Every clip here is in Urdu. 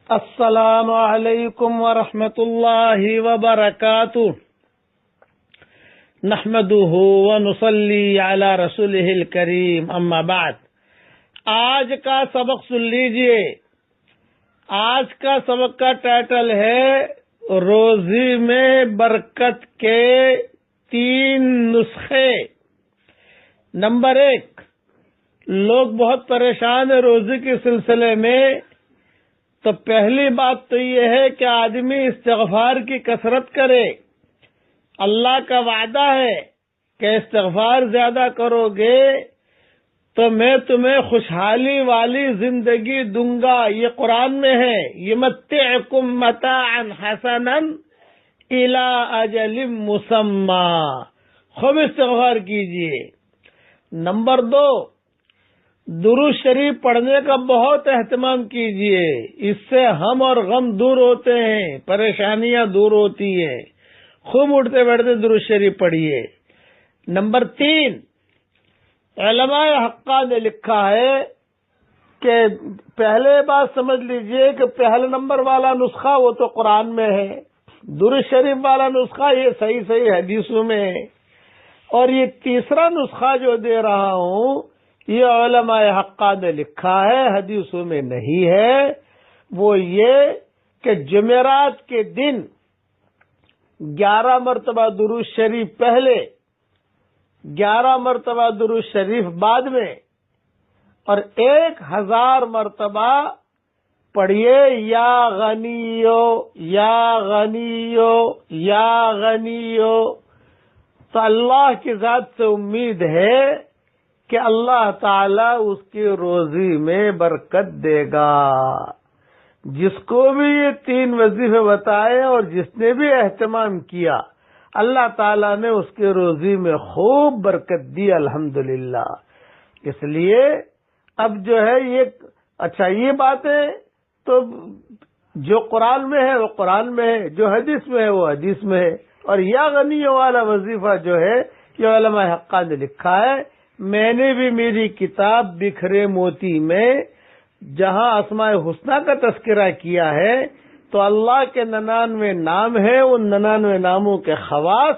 السلام علیکم ورحمۃ اللہ وبرکاتہ نحمده ونصلی علی رسولہ الکریم اما بعد۔ آج کا سبق سن لیجئے۔ آج کا سبق کا ٹائٹل ہے روزی میں برکت کے 3 نسخے۔ نمبر 1، لوگ بہت پریشان ہیں روزی کے سلسلے میں۔ تو پہلی بات تو یہ ہے کہ آدمی استغفار کی کثرت کرے۔ اللہ کا وعدہ ہے کہ استغفار زیادہ کرو گے تو میں تمہیں خوشحالی والی زندگی دوں گا۔ یہ قرآن میں ہے، یمتعکم متاعا حسنا الی اجل مسمی۔ خوب استغفار کیجئے۔ نمبر 2، درود شریف پڑھنے کا بہت اہتمام کیجئے۔ اس سے ہم اور غم دور ہوتے ہیں، پریشانیاں دور ہوتی ہیں۔ خوب اٹھتے بیٹھتے درود شریف پڑھیے۔ نمبر 3، علماء حقہ نے لکھا ہے کہ پہلے بات سمجھ لیجئے کہ پہلے نمبر والا نسخہ وہ تو قرآن میں ہے، درود شریف والا نسخہ یہ صحیح حدیثوں میں ہے، اور یہ تیسرا نسخہ جو دے رہا ہوں یہ علماء حقہ نے لکھا ہے، حدیثوں میں نہیں ہے۔ وہ یہ کہ جمعرات کے دن 11 مرتبہ درود شریف پہلے، 11 مرتبہ درود شریف بعد میں، اور 1000 مرتبہ پڑھیے یا غنیو یا غنیو یا غنیو۔ تو اللہ کی ذات سے امید ہے کہ اللہ تعالی اس کی روزی میں برکت دے گا۔ جس کو بھی یہ 3 وظیفے بتائے اور جس نے بھی اہتمام کیا، اللہ تعالیٰ نے اس کی روزی میں خوب برکت دی، الحمدللہ۔ اس لیے اب جو ہے یہ باتیں تو جو قرآن میں ہے وہ قرآن میں ہے، جو حدیث میں ہے وہ حدیث میں ہے، اور یا غنی والا وظیفہ جو ہے یہ علماء حقہ نے لکھا ہے۔ میں نے بھی میری کتاب بکھرے موتی میں جہاں اسماء حسنہ کا تذکرہ کیا ہے تو اللہ کے 99 نام ہیں، ان 99 ناموں کے خواص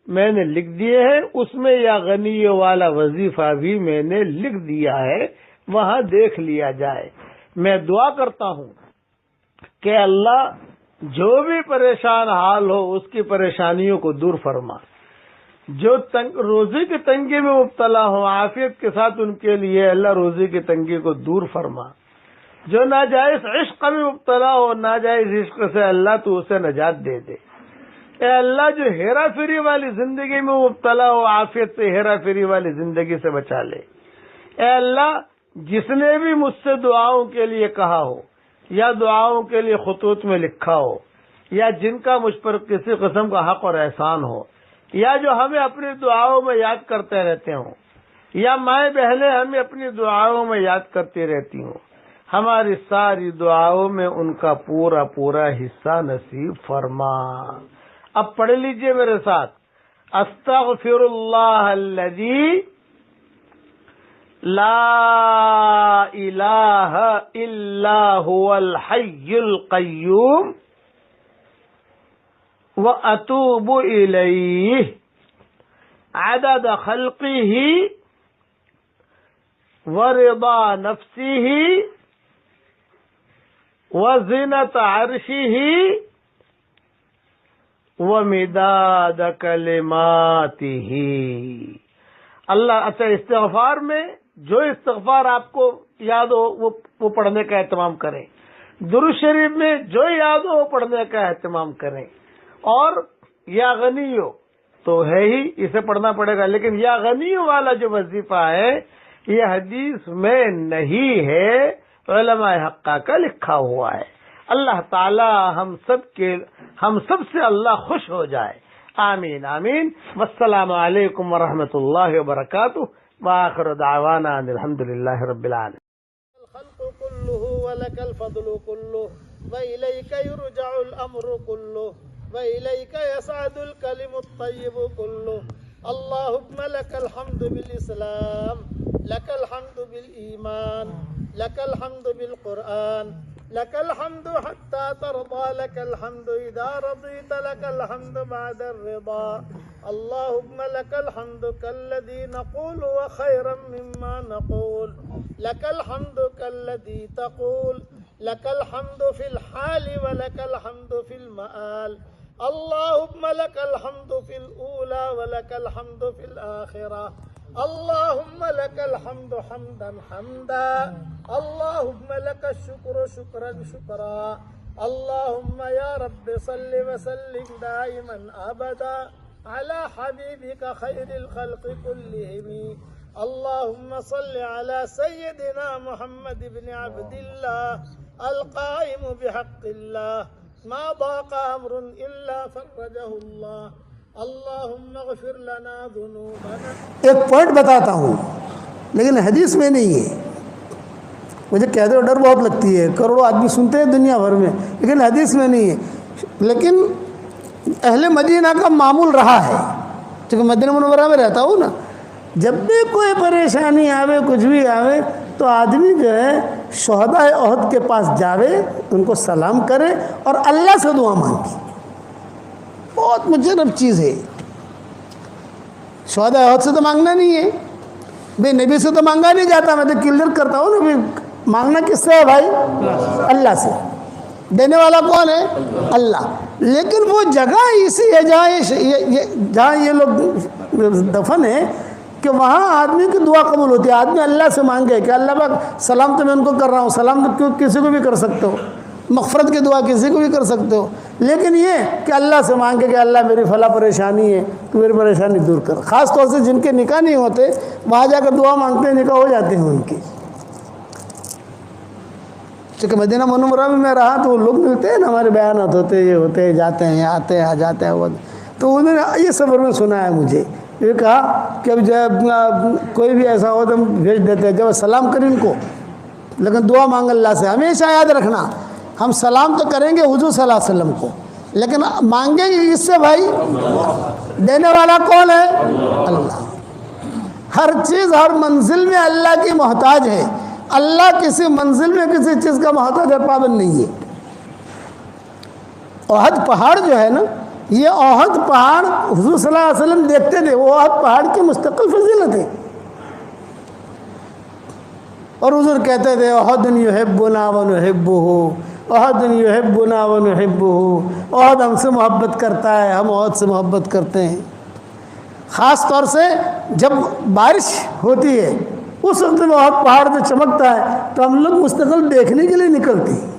میں نے لکھ دیے ہیں۔ اس میں یا غنی والا وظیفہ بھی میں نے لکھ دیا ہے، وہاں دیکھ لیا جائے۔ میں دعا کرتا ہوں کہ اللہ جو بھی پریشان حال ہو اس کی پریشانیوں کو دور فرما، جو روزی کی تنگی میں مبتلا ہوں عافیت کے ساتھ ان کے لیے اللہ روزی کی تنگی کو دور فرما، جو ناجائز عشق میں مبتلا ہو ناجائز عشق سے اللہ تو اسے نجات دے دے۔ اے اللہ جو ہیرا پھیری والی زندگی میں مبتلا ہو عافیت سے ہیرا پھیری والی زندگی سے بچا لے۔ اے اللہ جس نے بھی مجھ سے دعاؤں کے لیے کہا ہو یا دعاؤں کے لیے خطوط میں لکھا ہو، یا جن کا مجھ پر کسی قسم کا حق اور احسان ہو، یا جو ہمیں اپنی دعاؤں میں یاد کرتے رہتے ہوں، یا مائیں بہنیں ہمیں اپنی دعاؤں میں یاد کرتی رہتی ہوں، ہماری ساری دعاؤں میں ان کا پورا حصہ نصیب فرما۔ اب پڑھ لیجئے میرے ساتھ، استغفر اللہ الذی لا الہ الا هو الحی القیوم وَأَتُوبُ إِلَيْهِ عَدَدَ خَلْقِهِ وَرِضَى نَفْسِهِ وَزِنَةَ عَرْشِهِ وَمِدَادَ كَلِمَاتِهِ۔ اللہ استغفار میں جو استغفار آپ کو یاد ہو وہ پڑھنے کا اہتمام کریں، درود شریف میں جو یاد ہو وہ پڑھنے کا اہتمام کریں، اور یا غنیو تو ہے ہی، اسے پڑھنا پڑے گا، لیکن یا غنیو والا جو وظیفہ ہے یہ حدیث میں نہیں ہے، علماء حقہ کا لکھا ہوا ہے۔ اللہ تعالی ہم سب سے اللہ خوش ہو جائے، آمین آمین۔ والسلام علیکم ورحمۃ اللہ وبرکاتہ، وآخر دعوانا ان الحمدللہ رب العالمین۔ الخلق كله ولك الفضل كله وإليك يرجع الأمر كله وإليك يسعد الكلم الطيب كله اللهم لك الحمد بالإسلام لك الحمد بالإيمان لك الحمد بالقرآن لك الحمد حتى ترضى لك الحمد إذا رضيت لك الحمد بعد الرضا اللهم لك الحمد كالذي نقول وخيرا مما نقول لك الحمد كالذي تقول لك الحمد في الحال ولك الحمد في المآل اللهم لك الحمد في الأولى ولك الحمد في الآخرة اللهم لك الحمد حمدا حمدا اللهم لك الشكر شكرا شكرا اللهم يا رب صل وسلم دائما أبدا على حبيبك خير الخلق كلهم اللهم صل على سيدنا محمد بن عبد الله القائم بحق الله ما ضاق أمر إلا فرجه الله اللهم اغفر لنا ذنوبنا. ایک پوائنٹ بتاتا ہوں لیکن حدیث میں نہیں ہے. مجھے کہتے ہو ڈر بہت لگتی ہے, کروڑوں آدمی سنتے ہیں دنیا بھر میں, لیکن حدیث میں نہیں ہے. لیکن اہل مدینہ کا معمول رہا ہے, چونکہ مدینہ منورہ میں رہتا ہوں نا, جب بھی کوئی پریشانی آوے کچھ بھی آوے تو آدمی جو ہے شہداء احد کے پاس جاوے, ان کو سلام کرے اور اللہ سے دعا مانگے. بہت مجرب چیز ہے. شہداء احد سے تو مانگنا نہیں ہے بھائی, نبی سے تو مانگا نہیں جاتا. میں تو کلیئر کرتا ہوں نا, مانگنا کس سے ہے بھائی؟ اللہ سے. دینے والا کون ہے؟ اللہ. لیکن وہ جگہ اسی ہے جہاں یہ لوگ دفن ہے کہ وہاں آدمی کی دعا قبول ہوتی ہے. آدمی اللہ سے مانگے کہ اللہ پاک سلام تو میں ان کو کر رہا ہوں, سلام تو کسی کو بھی کر سکتے ہو, مغفرت کی دعا کسی کو بھی کر سکتے ہو, لیکن یہ کہ اللہ سے مانگے کہ اللہ میری فلاں پریشانی ہے تو میری پریشانی دور کر. خاص طور سے جن کے نکاح نہیں ہوتے وہاں جا کر دعا مانگتے ہیں, نکاح ہو جاتے ہیں ان کے. چونکہ مدینہ منورہ میں رہا تو لوگ ملتے ہیں نا, ہمارے بیانات ہوتے ہیں, یہ ہوتے ہیں, جاتے ہیں, آتے ہیں, آ جاتے ہیں. تو انہوں نے یہ سفر میں سنا ہے مجھے, یہ کہا کہ اب جب کوئی بھی ایسا ہو تو ہم بھیج دیتے ہیں, جب سلام کریں ان کو, لیکن دعا مانگ اللہ سے. ہمیشہ یاد رکھنا, ہم سلام تو کریں گے حضور صلی اللہ علیہ وسلم کو, لیکن مانگیں گے اس سے بھائی؟ دینے والا کون ہے؟ اللہ. ہر چیز ہر منزل میں اللہ کی محتاج ہے. اللہ کسی منزل میں کسی چیز کا محتاج اور پابند نہیں ہے. احد پہاڑ جو ہے نا, یہ احد پہاڑ حضور صلی اللہ علیہ وسلم دیکھتے تھے, وہ احد پہاڑ کی مستقل فضیلت ہے. اور حضور کہتے تھے احد یحبنا ونحبہ, احد یحبنا ونحبہ, احد ہم سے محبت کرتا ہے, ہم احد سے محبت کرتے ہیں. خاص طور سے جب بارش ہوتی ہے اس وقت میں احد پہاڑ جو چمکتا ہے تو ہم لوگ مستقل دیکھنے کے لیے نکلتے ہیں.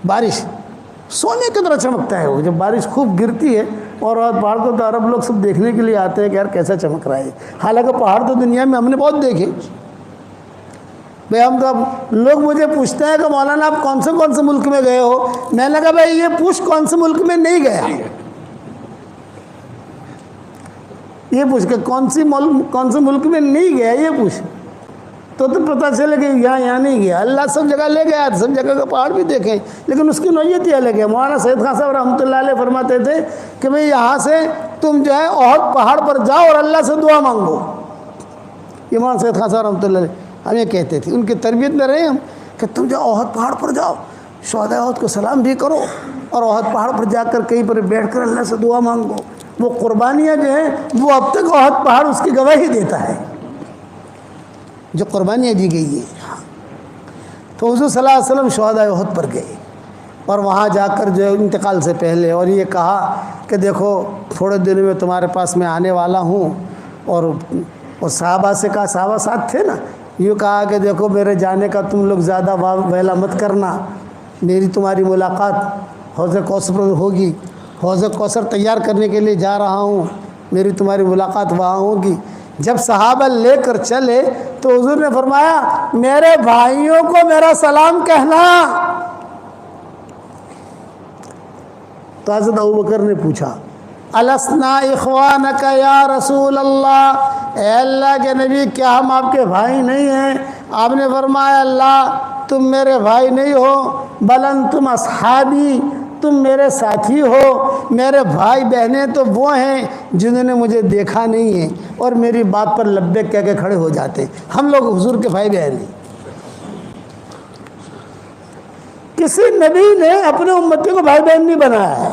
بارش سونے کی طرح چمکتا ہے وہ, جب بارش خوب گرتی ہے اور احد پہاڑ کو تو عرب لوگ سب دیکھنے کے لیے آتے ہیں کہ یار کیسا چمک رہا ہے. حالانکہ پہاڑ تو دنیا میں ہم نے بہت دیکھے بھائی. ہم تو اب لوگ مجھے پوچھتے ہیں کہ مولانا آپ کون سے ملک میں گئے ہو, میں نے کہا بھائی یہ پوچھ کون سے ملک میں نہیں گیا, یہ پوچھ کہ کون سے ملک میں نہیں گیا یہ پوچھ, تو پتہ چلے کہ یہاں نہیں گیا. اللہ سب جگہ لے گیا, سب جگہ کا پہاڑ بھی دیکھیں, لیکن اس کی نوعیت ہی الگ ہے. مولانا سید خان صاحب رحمۃ اللہ علیہ فرماتے تھے کہ بھئی یہاں سے تم جو ہے احد پہاڑ پر جاؤ اور اللہ سے دعا مانگو. یہ مولانا سید خان صاحب رحمۃ اللہ علیہ ہمیں کہتے تھے, ان کی تربیت میں رہے ہم, کہ تم جو احد پہاڑ پر جاؤ, شہداء احد کو سلام بھی کرو, اور احد پہاڑ پر جا کر کہیں پر بیٹھ کر اللہ سے دعا مانگو. وہ قربانیاں جو ہیں وہ اب تک احد پہاڑ اس کی گواہی دیتا ہے, جو قربانیاں دی گئی ہیں. تو حضور صلی اللہ علیہ وسلم شہداء احد پر گئے اور وہاں جا کر جو انتقال سے پہلے اور یہ کہا کہ دیکھو تھوڑے دنوں میں تمہارے پاس میں آنے والا ہوں. اور صحابہ سے کہا, صحابہ ساتھ تھے نا, یوں کہا کہ دیکھو میرے جانے کا تم لوگ زیادہ ویلا مت کرنا, میری تمہاری ملاقات حوض کوثر پر ہوگی, حوض کوثر تیار کرنے کے لیے جا رہا ہوں, میری تمہاری ملاقات وہاں ہوگی. جب صحابہ لے کر چلے تو حضور نے فرمایا میرے بھائیوں کو میرا سلام کہنا. تو حضرت ابوبکر نے پوچھا السنا اخوانک یا رسول اللہ, اے اللہ کے نبی کیا ہم آپ کے بھائی نہیں ہیں؟ آپ نے فرمایا اللہ تم میرے بھائی نہیں ہو, بل انتم اصحابی, تم میرے ساتھی ہو. میرے بھائی بہنیں تو وہ ہیں جنہوں نے مجھے دیکھا نہیں ہے اور میری بات پر لبیک کہہ کے کھڑے ہو جاتے ہیں. ہم لوگ حضور کے بھائی بہن ہیں. کسی نبی نے اپنے امتی کو بھائی بہن نہیں بنایا ہے،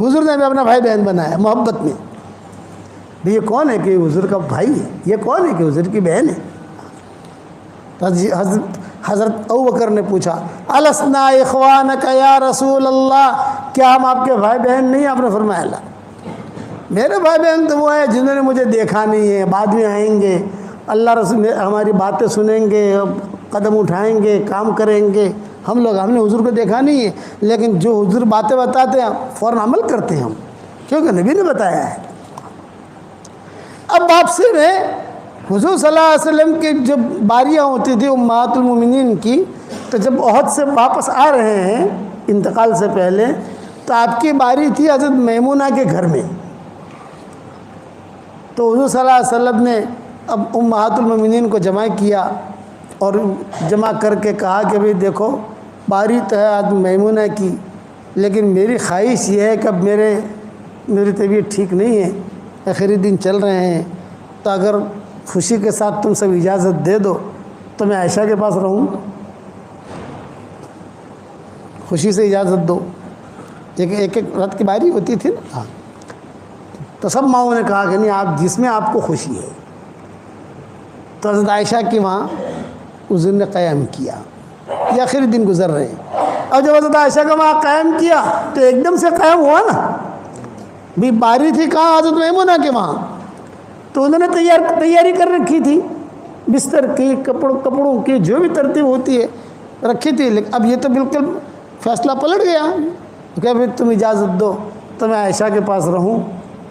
حضور نے بھی اپنا بھائی بہن بنایا محبت میں. بھی یہ کون ہے کہ حضور کا بھائی ہے، یہ کون ہے کہ حضور کی بہن ہے. حضرت ابوبکر نے پوچھا السنا اخوانک یا رسول اللہ، کیا ہم آپ کے بھائی بہن نہیں؟ آپ نے فرمایا اللہ، میرے بھائی بہن تو وہ ہیں جنہوں نے مجھے دیکھا نہیں ہے، بعد میں آئیں گے، اللہ رسول ہماری باتیں سنیں گے، قدم اٹھائیں گے، کام کریں گے. ہم نے حضور کو دیکھا نہیں ہے، لیکن جو حضور باتیں بتاتے ہیں فوراً عمل کرتے ہیں ہم، کیونکہ نبی نے بتایا ہے. اب واپسی میں حضور صلی اللہ علیہ وسلم کی جب باریاں ہوتی تھی امہات المومنین کی، تو جب احد سے واپس آ رہے ہیں انتقال سے پہلے، تو آپ کی باری تھی حضرت میمونہ کے گھر میں. تو حضور صلی اللہ علیہ وسلم نے اب امہات المومنین کو جمع کیا اور جمع کر کے کہا کہ بھئی دیکھو، باری تو ہے آج میمونہ کی، لیکن میری خواہش یہ ہے کہ اب میری طبیعت ٹھیک نہیں ہے، آخری دن چل رہے ہیں، تو اگر خوشی کے ساتھ تم سب اجازت دے دو تو میں عائشہ کے پاس رہوں. خوشی سے اجازت دو، ایک رات کی باری ہوتی تھی نا. ہاں، تو سب ماؤں نے کہا کہ نہیں، آپ جس میں آپ کو خوشی ہے. تو حضرت عائشہ کی وہاں حضور نے قیام کیا، یہ آخری دن گزر رہے ہیں. اور جب حضرت عائشہ کا وہاں قیام کیا تو ایک دم سے قیام ہوا نا. بھی باری تھی کہاں؟ حضرت میمونہ کے وہاں. تو انہوں نے تیاری کر رکھی تھی، بستر کی، کپڑوں کی، جو بھی ترتیب ہوتی ہے رکھی تھی. لیکن اب یہ تو بالکل فیصلہ پلٹ گیا کہ بھائی تم اجازت دو تو میں عائشہ کے پاس رہوں،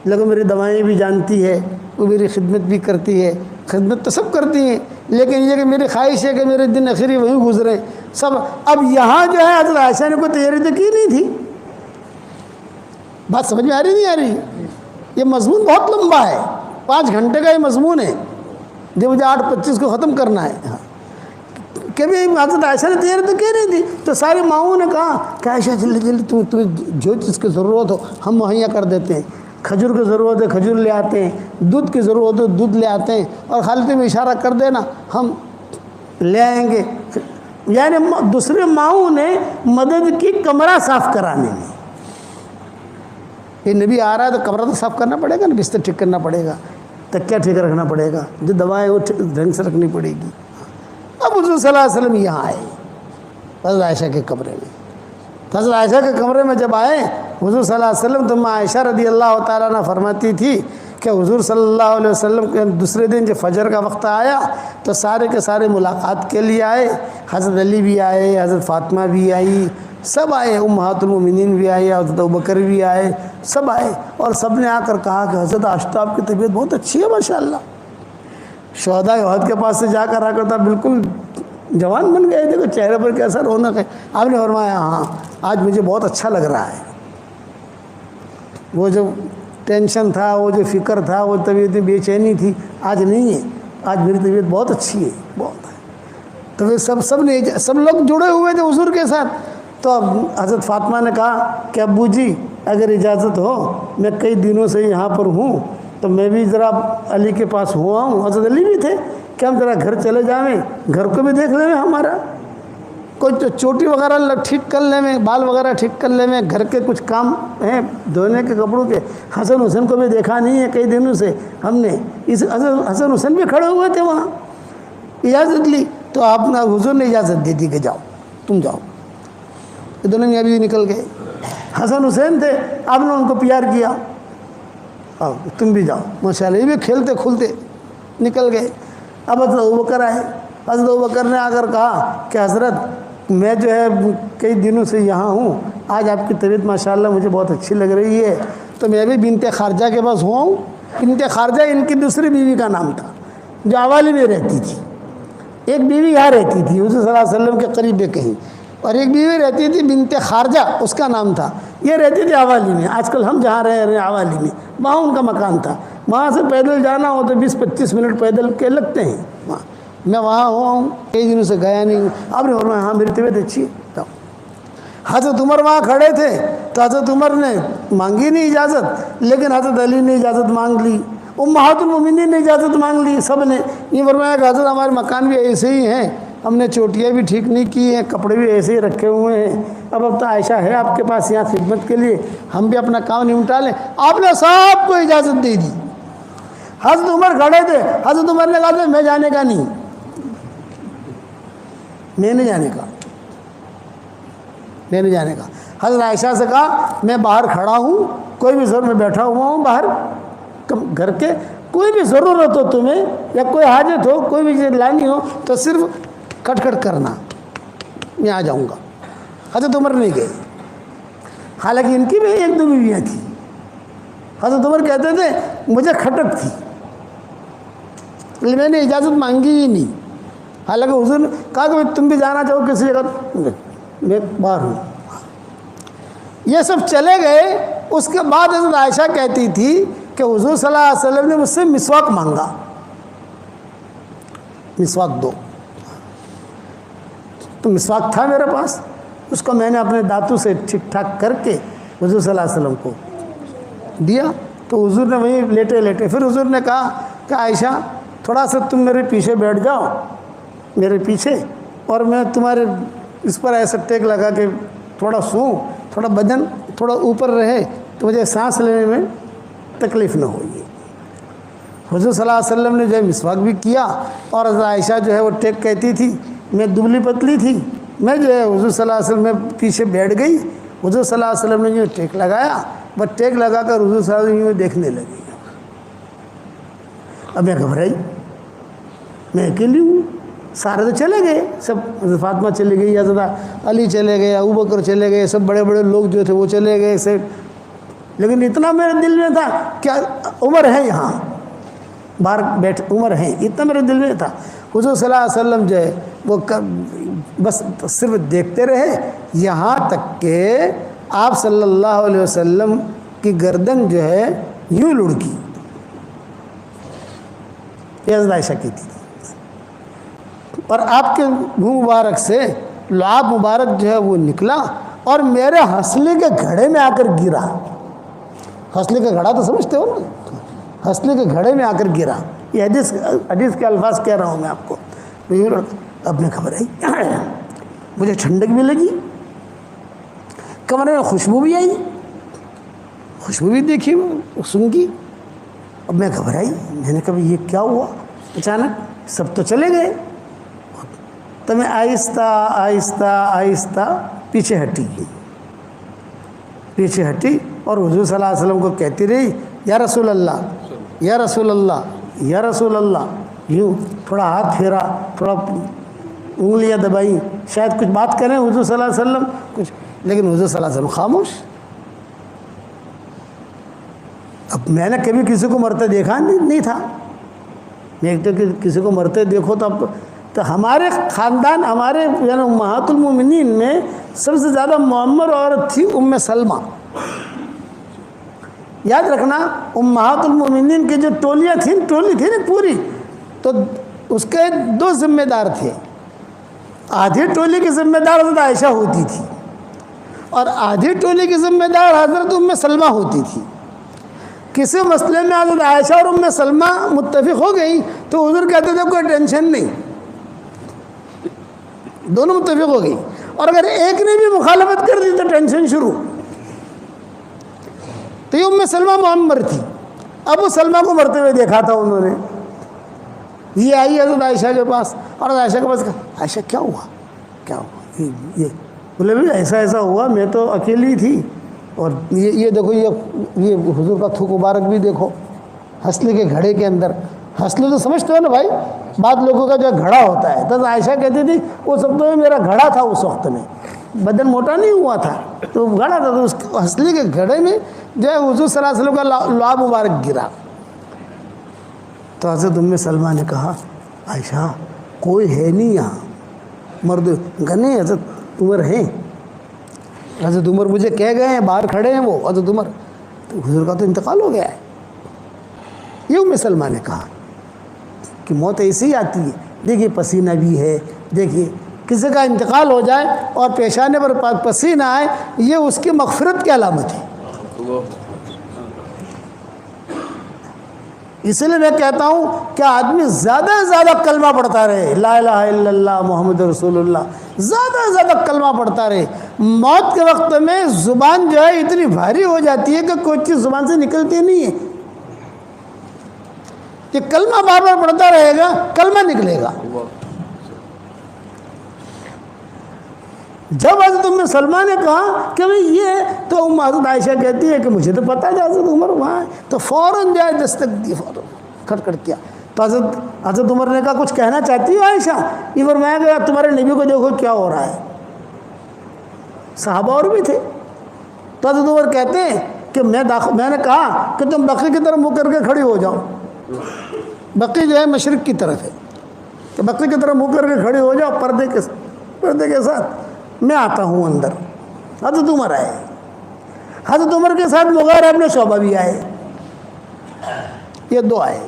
لیکن میری دوائیں بھی جانتی ہے، وہ میری خدمت بھی کرتی ہے. خدمت تو سب کرتی ہیں، لیکن یہ کہ میری خواہش ہے کہ میرے دن آخری وہیں گزرے سب. اب یہاں جو ہے حضرت عائشہ نے کوئی تیاری تو کی نہیں تھی. بات سمجھ میں آ رہی نہیں آ رہی؟ یہ مضمون بہت لمبا ہے، 5 گھنٹے کا یہ مضمون ہے جو مجھے 8:25 کو ختم کرنا ہے. کہ بھی حضرت عائشہ نے تیاری تو کی نہیں تھی. تو ساری ماؤں نے کہا کہ عائشہ جلدی جلدی تمہیں جو چیز کی ضرورت ہو ہم مہیا کر دیتے ہیں. کھجور کی ضرورت ہے کھجور لے آتے ہیں، دودھ کی ضرورت ہے دودھ لے آتے ہیں، اور خالتے میں اشارہ کر دینا ہم لے آئیں گے. یعنی دوسرے ماؤں نے مدد کی کمرہ صاف کرانے میں. یہ نبی آ رہا ہے تو کمرہ تو صاف کرنا پڑے گا نا، بستر ٹھیک کرنا پڑے گا، تکیہ ٹھیک رکھنا پڑے گا، جو دوائیں وہ ڈھنگ سے رکھنی پڑے گی. اب حضور صلی اللہ علیہ وسلم یہاں آئے حضرت عائشہ کے کمرے میں. حضرت عائشہ کے کمرے میں جب آئے حضور صلی اللہ علیہ وسلم، تو عائشہ رضی اللہ تعالیٰ عنہ فرماتی تھی کہ حضور صلی اللہ علیہ وسلم کے دوسرے دن جب فجر کا وقت آیا تو سارے کے سارے ملاقات کے لیے آئے. حضرت علی بھی آئے، حضرت فاطمہ بھی آئی، سب آئے، امہات المومنین بھی آئے، حضرت ابوبکر بھی آئے، سب آئے. اور سب نے آ کر کہا کہ حضرت آفتاب کی طبیعت بہت اچھی ہے ماشاءاللہ. شہداء احد کے پاس سے جا کر آ کر تھا بالکل جوان بن گئے، دیکھو چہرے پر کیسا رونق ہے. آپ نے فرمایا ہاں آج مجھے بہت اچھا لگ رہا ہے. وہ جو ٹینشن تھا، وہ جو فکر تھا، وہ طبیعت بے چینی تھی، آج نہیں ہے. آج میری طبیعت بہت اچھی ہے، بہت ہے. تو پھر سب لوگ جڑے ہوئے تھے حضور کے ساتھ. تو اب حضرت فاطمہ نے کہا کہ ابو جی اگر اجازت ہو، میں کئی دنوں سے یہاں پر ہوں تو میں بھی ذرا علی کے پاس ہوا ہوں. حضرت علی بھی تھے کہ ہم ذرا گھر چلے جائیں، گھر کو بھی دیکھ لیں، ہمارا کوئی چوٹی وغیرہ ٹھیک کر لیں، بال وغیرہ ٹھیک کر لیں، گھر کے کچھ کام ہیں دھونے کے کپڑوں کے. حسن حسین کو بھی دیکھا نہیں ہے کئی دنوں سے ہم نے. حسن حسین بھی کھڑے ہوئے تھے وہاں. اجازت لی تو آپ نے حضور نے اجازت دی تھی کہ جاؤ، تم جاؤ. یہ دونوں میاں بیوی نکل گئے. حسن حسین تھے، آپ نے ان کو پیار کیا، آؤ تم بھی جاؤ. ماشاءاللہ یہ بھی کھیلتے کھلتے نکل گئے. اب حضرت ابوبکر آئے. حضرت ابوبکر نے آ کر کہا کہ حضرت میں جو ہے کئی دنوں سے یہاں ہوں، آج آپ کی طبیعت ماشاءاللہ مجھے بہت اچھی لگ رہی ہے، تو میں بھی بنت خارجہ کے پاس ہوا ہوں. بنت خارجہ ان کی دوسری بیوی کا نام تھا جو عوالی میں رہتی تھی. ایک بیوی یہاں رہتی تھی حضور صلی اللہ علیہ وسلم کے قریب کہیں، اور ایک بیوی رہتی تھی بنت خارجہ، اس کا نام تھا. یہ رہتی تھی عوالی میں. آج کل ہم جہاں رہے ہیں عوالی میں، وہاں ان کا مکان تھا. وہاں سے پیدل جانا ہو تو 20-25 منٹ پیدل کے لگتے ہیں وہاں. میں وہاں ہوا ہوں، کئی دنوں سے گیا نہیں ہوں. آپ نے فرمایا ہاں میری طبیعت اچھی ہے. حضرت عمر وہاں کھڑے تھے تو حضرت عمر نے مانگی نہیں اجازت، لیکن حضرت علی نے اجازت مانگ لی، امہات المومنین نے اجازت مانگ لی، سب نے. یہ فرمایا کہ حضرت ہمارے مکان بھی ایسے ہی ہیں، ہم نے چوٹیاں بھی ٹھیک نہیں کی ہیں, کپڑے بھی ایسے ہی رکھے ہوئے ہیں. اب تو عائشہ ہے آپ کے پاس یہاں خدمت کے لیے, ہم بھی اپنا کام نمٹا لیں. آپ نے سب کو اجازت دے دی. حضرت عمر کھڑے تھے, حضرت عمر نے کہا تھا میں جانے کا نہیں, میں نہیں جانے کا, میں نہیں جانے کا. حضرت عائشہ سے کہا میں باہر کھڑا ہوں, کوئی بھی ضرور, میں بیٹھا ہوا ہوں باہر گھر کے, کوئی بھی ضرورت ہو تمہیں یا کوئی حاجت ہو, کوئی بھی چیز لانی ہو تو صرف کھٹ کھٹ کرنا, میں آ جاؤں گا. حضرت عمر نہیں گئے, حالانکہ ان کی بھی ایک دو بیویاں تھیں. حضرت عمر کہتے تھے مجھے کھٹک تھی, میں نے اجازت مانگی ہی نہیں. حالانکہ حضور نے کہا کہ تم بھی جانا چاہو کسی جگہ, میں باہر ہوں. یہ سب چلے گئے. اس کے بعد حضرت عائشہ کہتی تھی کہ حضور صلی اللہ علیہ وسلم نے مجھ سے مسواک مانگا, مسواک دو. تو مسواک تھا میرے پاس, اس کو میں نے اپنے دانتوں سے ٹھیک ٹھاک کر کے حضور صلی اللہ علیہ وسلم کو دیا. تو حضور نے وہیں لیٹے لیٹے, پھر حضور نے کہا کہ عائشہ تھوڑا سا تم میرے پیچھے بیٹھ جاؤ, میرے پیچھے, اور میں تمہارے اس پر ایسا ٹیک لگا کہ تھوڑا سوں, تھوڑا بدن تھوڑا اوپر رہے تو مجھے سانس لینے میں تکلیف نہ ہوگی. حضور صلی اللہ علیہ وسلم نے جو ہے مسواک بھی کیا. اور حضرت عائشہ جو ہے وہ ٹیک کہتی تھی, میں دبلی پتلی تھی, میں جو ہے حضور صلی اللہ علیہ وسلم میں پیچھے بیٹھ گئی. حضور صلی اللہ علیہ وسلم نے جو ٹیک لگایا, بس ٹیک لگا کر حضور صلی اللہ علیہ وسلم دیکھنے لگی. اب میں گھبرائی, میں اکیلی ہوں, سارے تو چلے گئے, سب حضرت فاطمہ چلے گئی, حضرت علی چلے گئے, ابوبکر چلے گئے, سب بڑے بڑے لوگ جو تھے وہ چلے گئے سب. لیکن اتنا میرے دل میں تھا کہ عمر ہے یہاں باہر بیٹھ, عمر ہیں, اتنا میرے دل میں تھا. حضور صلی اللہ علیہ وسلم جو ہے وہ بس صرف دیکھتے رہے, یہاں تک کہ آپ صلی اللہ علیہ وسلم کی گردن جو ہے یوں لڑکی. یہ حضرت عائشہ کی تھی. اور آپ کے منہ مبارک سے لعاب مبارک جو ہے وہ نکلا اور میرے ہنسلی کے گھڑے میں آ کر گرا. ہنسلی کا گھڑا تو سمجھتے ہو نا, ہنسلی کے گھڑے میں آ کر گرا. یہ حدیث کے الفاظ کہہ رہا ہوں میں آپ کو. اب میں خبر آئی, مجھے ٹھنڈک بھی لگی, کمرے میں خوشبو بھی آئی, خوشبو بھی دیکھی, سنگی. اب میں گھبرائی, میں نے کہا یہ کیا ہوا اچانک, سب تو چلے گئے. تو میں آہستہ آہستہ آہستہ پیچھے ہٹی, پیچھے ہٹی اور حضور صلی اللہ علیہ وسلم کو کہتی رہی یا رسول اللہ, یا رسول اللہ, یا رسول اللہ. یوں تھوڑا ہاتھ پھیرا, تھوڑا انگلیاں دبائیں, شاید کچھ بات کریں حضور صلی اللہ علیہ وسلم کچھ, لیکن حضور صلی اللہ علیہ وسلم خاموش. اب میں نے کبھی کسی کو مرتے دیکھا نہیں تھا. میں ایک تو کسی کو مرتے دیکھو تو ہمارے خاندان, ہمارے یعنی امہات المومنین میں سب سے زیادہ معمر عورت تھی ام سلمہ. یاد رکھنا امہات المومنین کی جو ٹولی تھی نا پوری, تو اس کے دو ذمہ دار تھے. آدھی ٹولی کی ذمہ دار حضرت عائشہ ہوتی تھی اور آدھی ٹولی کی ذمہ دار حضرت ام سلمہ ہوتی تھی. کسی مسئلے میں حضرت عائشہ اور ام سلمہ متفق ہو گئی تو حضور کہتے تھے کوئی ٹینشن نہیں, دونوں متفق ہو گئی. اور اگر ایک نے بھی مخالفت کر دی تو ٹینشن شروع. تو یہ ام سلمہ معمر تھی. ابو سلمہ کو مرتے ہوئے دیکھا تھا انہوں نے. یہ آئی حضرت عائشہ کے پاس اور حضرت عائشہ کے پاس کہا عائشہ کیا ہوا, کیا ہوا, یہ بولے بھی ایسا ہوا, میں تو اکیلی تھی اور یہ دیکھو, یہ حضور کا تھوک مبارک بھی دیکھو ہنسلی کے گھڑے کے اندر. ہنسلی تو سمجھتے ہو نا بھائی, بعض لوگوں کا جو گھڑا ہوتا ہے. تو عائشہ کہتی تھی وہ سب تو میرا گھڑا تھا, اس وقت میں بدن موٹا نہیں ہوا تھا تو گھڑا تھا. تو اس ہنسلی کے گھڑے میں جو ہے حضور صلی اللہ علیہ وسلم کا لعاب مبارک گرا. تو حضرت ام سلمہ نے کہا عائشہ کوئی ہے نہیں یہاں, مرد گنے حضرت عمر ہیں, حضرت عمر مجھے کہہ گئے ہیں, باہر کھڑے ہیں وہ حضرت عمر. تو حضور کا تو انتقال ہو گیا ہے. یہ ام سلمہ نے کہا کہ موت ایسی ہی آتی ہے. دیکھیے پسینہ بھی ہے, دیکھیے کسی کا انتقال ہو جائے اور پیشانے پر پسینہ آئے, یہ اس کی مغفرت کی علامت ہے. اس لیے میں کہتا ہوں کہ آدمی زیادہ سے زیادہ کلمہ پڑھتا رہے، لا الہ الا اللہ محمد رسول اللہ، زیادہ سے زیادہ کلمہ پڑھتا رہے۔ موت کے وقت میں زبان جو ہے اتنی بھاری ہو جاتی ہے کہ کوئی چیز زبان سے نکلتی نہیں ہے، کہ کلمہ بار بار پڑھتا رہے گا کلمہ نکلے گا۔ جب حضرت ام سلمہ نے کہا کہ بھئی یہ تو حضرت عائشہ کہتی ہے کہ مجھے تو پتہ ہے حضرت عمر وہاں ہے، تو فوراً جائے دستک دی، فوراً کھٹ کیا۔ تو حضرت عمر نے کہا کچھ کہنا چاہتی ہو عائشہ؟ یہ فرمایا کہ تمہارے نبی کو دیکھو کیا ہو رہا ہے۔ صحابہ اور بھی تھے، تو حضرت عمر کہتے ہیں کہ میں نے کہا کہ تم بقی کی طرف منہ کر کے کھڑی ہو جاؤ۔ بقی جو ہے مشرق کی طرف ہے، کہ بقی کی طرف منہ کر کے کھڑی ہو جاؤ پردے کے ساتھ، میں آتا ہوں اندر۔ حضرت عمر آئے، حضرت عمر کے ساتھ مغیرہ ابن شعبہ بھی آئے، یہ دو آئے،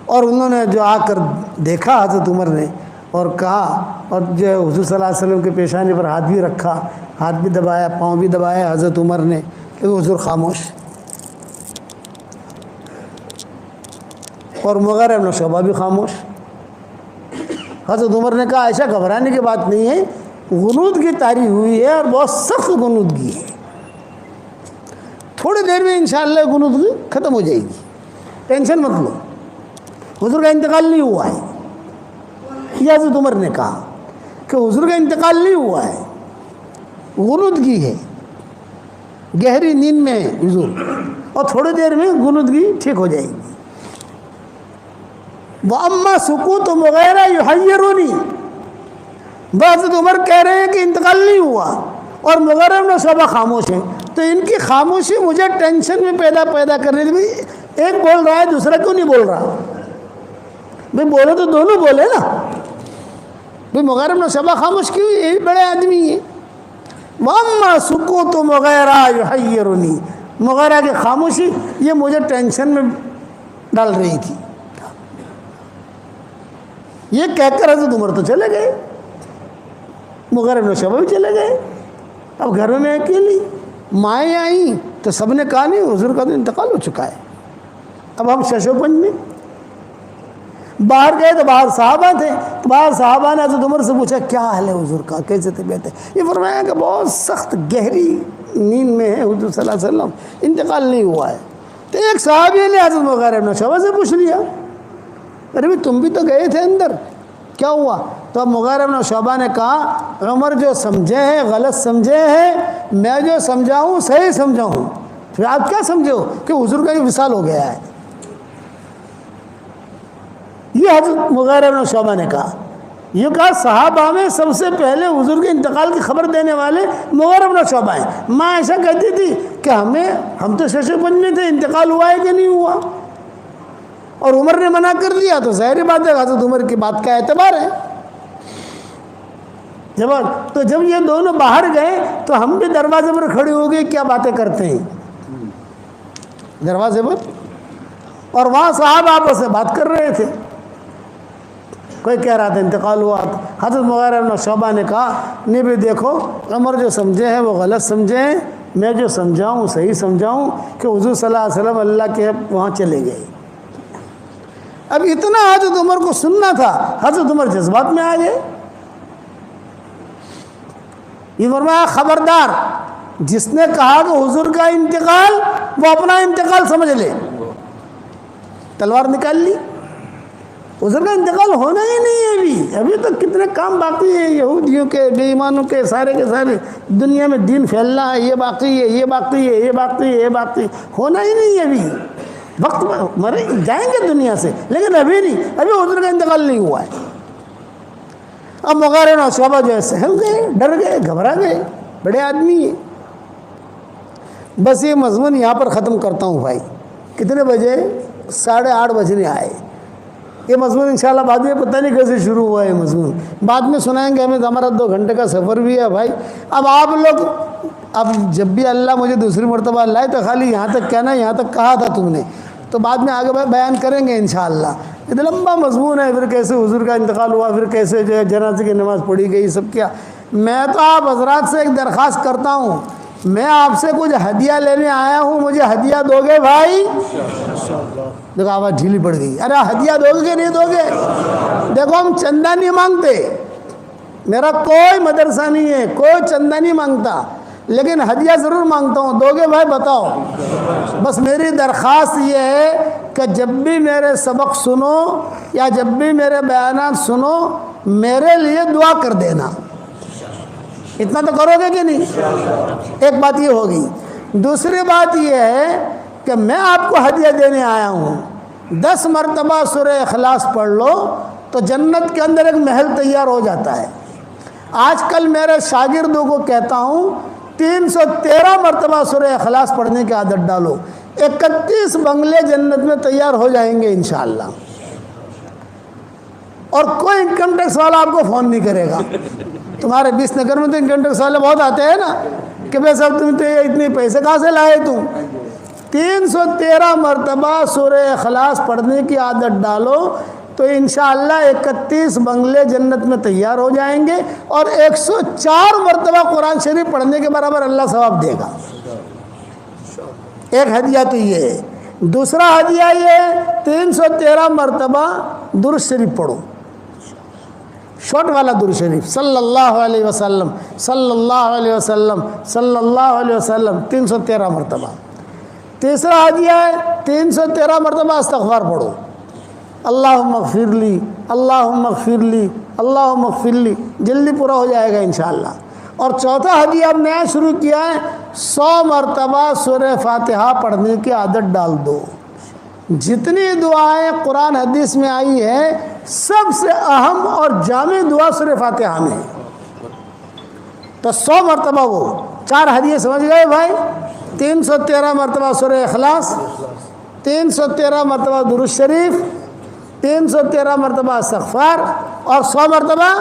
اور انہوں نے جو آ کر دیکھا حضرت عمر نے اور کہا، اور جو حضور صلی اللہ علیہ وسلم کے پیشانی پر ہاتھ بھی رکھا، ہاتھ بھی دبایا، پاؤں بھی دبایا حضرت عمر نے، کہ حضور خاموش، اور مغیرہ ابن شعبہ بھی خاموش۔ حضرت عمر نے کہا عائشہ گھبرانے کی بات نہیں ہے، غنودگی طاری ہوئی ہے اور بہت سخت غنودگی ہے، تھوڑی دیر میں انشاءاللہ غنودگی ختم ہو جائے گی، ٹینشن مت لو، حضور کا انتقال نہیں ہوا ہے۔ یہ حضرت عمر نے کہا کہ حضور کا انتقال نہیں ہوا ہے، غنودگی ہے، گہری نیند میں ہے حضور، اور تھوڑی دیر میں غنودگی ٹھیک ہو جائے گی۔ وَأَمَّا سُكُوتُ مُغِیرَةَ يُحَيِّرُنِي، حضرت عمر کہہ رہے ہیں کہ انتقال نہیں ہوا اور مغیرہ ابن شعبہ خاموش ہیں، تو ان کی خاموشی مجھے ٹینشن میں پیدا کر رہی تھی، ایک بول رہا ہے دوسرا کیوں نہیں بول رہا؟ بھئی بولے تو دونوں بولے نا، بھئی مغیرہ ابن شعبہ خاموش کیوں؟ یہ بھی بڑے آدمی ہیں۔ وَأَمَّا سُكُوتُ مُغِیرَةَ يُحَيِّرُنِي، مغیرہ کی خاموشی یہ مجھے ٹینشن میں ڈال رہی تھی۔ یہ کہہ کر حضرت عمر تو چلے گئے، مغیرہ ابن شعبہ بھی چلے گئے۔ اب گھر میں اکیلی مائیں آئیں تو سب نے کہا نہیں حضور کا تو انتقال ہو چکا ہے۔ اب ہم شش و پنج میں باہر گئے تو باہر صحابہ تھے، تو باہر صحابہ نے حضرت عمر سے پوچھا کیا حال ہے حضور کا، کیسے طبیعت ہے؟ یہ فرمایا کہ بہت سخت گہری نیند میں ہے حضور صلی اللہ علیہ وسلم، انتقال نہیں ہوا ہے۔ تو ایک صحابی نے حضرت مغیرہ ابن شعبہ سے پوچھ لیا، ارے بھی تم بھی تو گئے تھے اندر، کیا ہوا؟ تو اب مغیرہ ابن شعبہ نے کہا عمر جو سمجھے ہیں غلط سمجھے ہیں، میں جو سمجھاؤں صحیح سمجھاؤں، پھر آپ کیا سمجھے ہو کہ حضور کا یہ وصال ہو گیا ہے؟ یہ حضرت مغیرہ ابن شعبہ نے کہا، یہ کہا صحابہ میں سب سے پہلے حضور کے انتقال کی خبر دینے والے مغیرہ ابن شعبہ ہیں۔ ماں ایسا کہتی تھی کہ ہم تو شش و پنج میں تھے، انتقال ہوا ہے کہ نہیں ہوا، اور عمر نے منع کر دیا تو ظاہر بات ہے حضرت عمر کی بات کا اعتبار ہے۔ تو جب یہ دونوں باہر گئے تو ہم بھی دروازے پر کھڑے ہو گئے، کیا باتیں کرتے ہیں دروازے پر، اور وہاں صاحب آپس سے بات کر رہے تھے، کوئی کہہ رہا تھا انتقال ہوا۔ حضرت مغیرہ ابن شعبہ نے کہا نہیں بھی دیکھو عمر جو سمجھے ہیں وہ غلط سمجھے ہیں، میں جو سمجھاؤں صحیح سمجھاؤں، کہ حضور صلی اللہ علیہ وسلم اللہ کے وہاں چلے گئے۔ اب اتنا حضرت عمر کو سننا تھا، حضرت عمر جذبات میں آ گئے۔ یہ فرمایا خبردار، جس نے کہا کہ حضور کا انتقال وہ اپنا انتقال سمجھ لے، تلوار نکال لی، حضور کا انتقال ہونا ہی نہیں ہے۔ ابھی تو کتنے کام باقی ہیں یہودیوں کے، بے ایمانوں کے سارے دنیا میں دین پھیلنا ہے، یہ باقی ہے، یہ باقی ہے، یہ باقی ہے، یہ باقی ہونا ہی نہیں ہے۔ ابھی وقت مرے جائیں گے دنیا سے، لیکن ابھی نہیں، ابھی حضور کا انتقال نہیں ہوا ہے۔ اب مغیرہ ابن شعبہ جو ہے سہم گئے، ڈر گئے، گھبرا گئے، بڑے آدمی ہیں۔ بس یہ مضمون یہاں پر ختم کرتا ہوں بھائی۔ کتنے بجے؟ 8:30 بجنے آئے۔ یہ مضمون انشاءاللہ بعد میں پتہ نہیں کیسے شروع ہوا ہے، یہ مضمون بعد میں سنائیں گے، ہمیں ہمارا 2 گھنٹے کا سفر بھی ہے بھائی۔ اب آپ لوگ اب جب بھی اللہ مجھے دوسری مرتبہ لائے تو خالی یہاں تک کہنا یہاں تک کہا تھا تم نے، تو بعد میں آگے بیان کریں گے انشاءاللہ۔ اتنا لمبا مضمون ہے، پھر کیسے حضور کا انتقال ہوا، پھر کیسے جو ہے جنازے کی نماز پڑھی گئی، سب کیا۔ میں تو آپ حضرات سے ایک درخواست کرتا ہوں میں آپ سے کچھ ہدیہ لینے آیا ہوں, مجھے ہدیہ دو گے بھائی؟ دیکھو آواز ڈھیلی پڑ گئی. ارے ہدیہ دو گے کہ نہیں دو گے؟ دیکھو ہم چندہ نہیں مانگتے, میرا کوئی مدرسہ نہیں ہے, کوئی چندہ نہیں مانگتا, لیکن ہدیہ ضرور مانگتا ہوں. دو گے بھائی بتاؤ؟ بس میری درخواست یہ ہے کہ جب بھی میرے سبق سنو یا جب بھی میرے بیانات سنو, میرے لیے دعا کر دینا. اتنا تو کرو گے کہ نہیں؟ ایک بات یہ ہوگی. دوسری بات یہ ہے کہ میں آپ کو ہدیہ دینے آیا ہوں, 10 مرتبہ سورہ اخلاص پڑھ لو تو جنت کے اندر ایک محل تیار ہو جاتا ہے. آج کل میرے شاگردوں کو کہتا ہوں 313 مرتبہ سورہ اخلاص پڑھنے کی عادت ڈالو, 31 بنگلے جنت میں تیار ہو جائیں گے انشاءاللہ. اور کوئی انکم ٹیکس والا آپ کو فون نہیں کرے گا. تمہارے 20 نگر میں تو انکم ٹیکس والے بہت آتے ہیں نا کہ بھائی صاحب تم تو اتنے پیسے کہاں سے لائے تم. 313 مرتبہ سورہ اخلاص پڑھنے کی عادت ڈالو تو انشاءاللہ 31 بنگلے جنت میں تیار ہو جائیں گے, اور 104 مرتبہ قرآن شریف پڑھنے کے برابر اللہ ثواب دے گا. ایک ہدیہ تو یہ ہے. دوسرا ہدیہ یہ ہے 313 مرتبہ درود شریف پڑھو, شارٹ والا درود شریف, صلی اللہ علیہ وسلم صلی اللہ علیہ وسلم صلی اللہ علیہ وسلم 313 مرتبہ. تیسرا ہدیہ ہے 313 مرتبہ استغفار پڑھو, اللہم اغفر لی اللہم اغفر لی اللہم اغفر لی, جلدی پورا ہو جائے گا انشاءاللہ. اور چوتھا ہدیہ اب نیا شروع کیا ہے, 100 مرتبہ سورہ فاتحہ پڑھنے کی عادت ڈال دو. جتنی دعائیں قرآن حدیث میں آئی ہیں سب سے اہم اور جامع دعا سورہ فاتحہ میں ہے. تو 100 مرتبہ وہ 4 ہدیے سمجھ گئے بھائی. 313 مرتبہ سورہ اخلاص, 313 مرتبہ درود شریف, 313 مرتبہ استغفار, اور 100 مرتبہ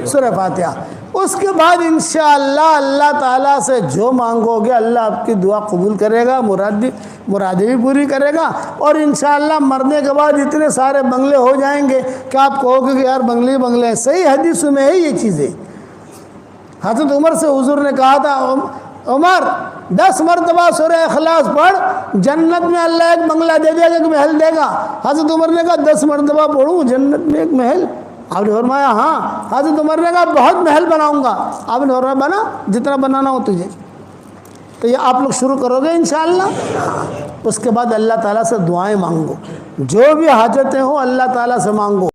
سورہ فاتحہ. اس کے بعد انشاءاللہ اللہ تعالیٰ سے جو مانگو گے اللہ آپ کی دعا قبول کرے گا, مرادیں بھی پوری کرے گا. اور انشاءاللہ مرنے کے بعد اتنے سارے بنگلے ہو جائیں گے کہ آپ کہو گے کہ یار بنگلے بنگلے ہیں. صحیح حدیث میں ہے یہ چیزیں. حضرت عمر سے حضور نے کہا تھا, عمر 10 مرتبہ سورہ اخلاص پڑھ, جنت میں اللہ ایک بنگلہ دے دے گا, ایک محل دے گا. حضرت عمر نے کہا 10 مرتبہ پڑھوں جنت میں ایک محل؟ آپ نے فرمایا ہاں. حضرت عمر نے کہا بہت محل بناؤں گا. آپ نے فرمایا بنا جتنا بنانا ہو تجھے. تو یہ آپ لوگ شروع کرو گے انشاءاللہ. اس کے بعد اللہ تعالیٰ سے دعائیں مانگو, جو بھی حاجتیں ہوں اللہ تعالیٰ سے مانگو.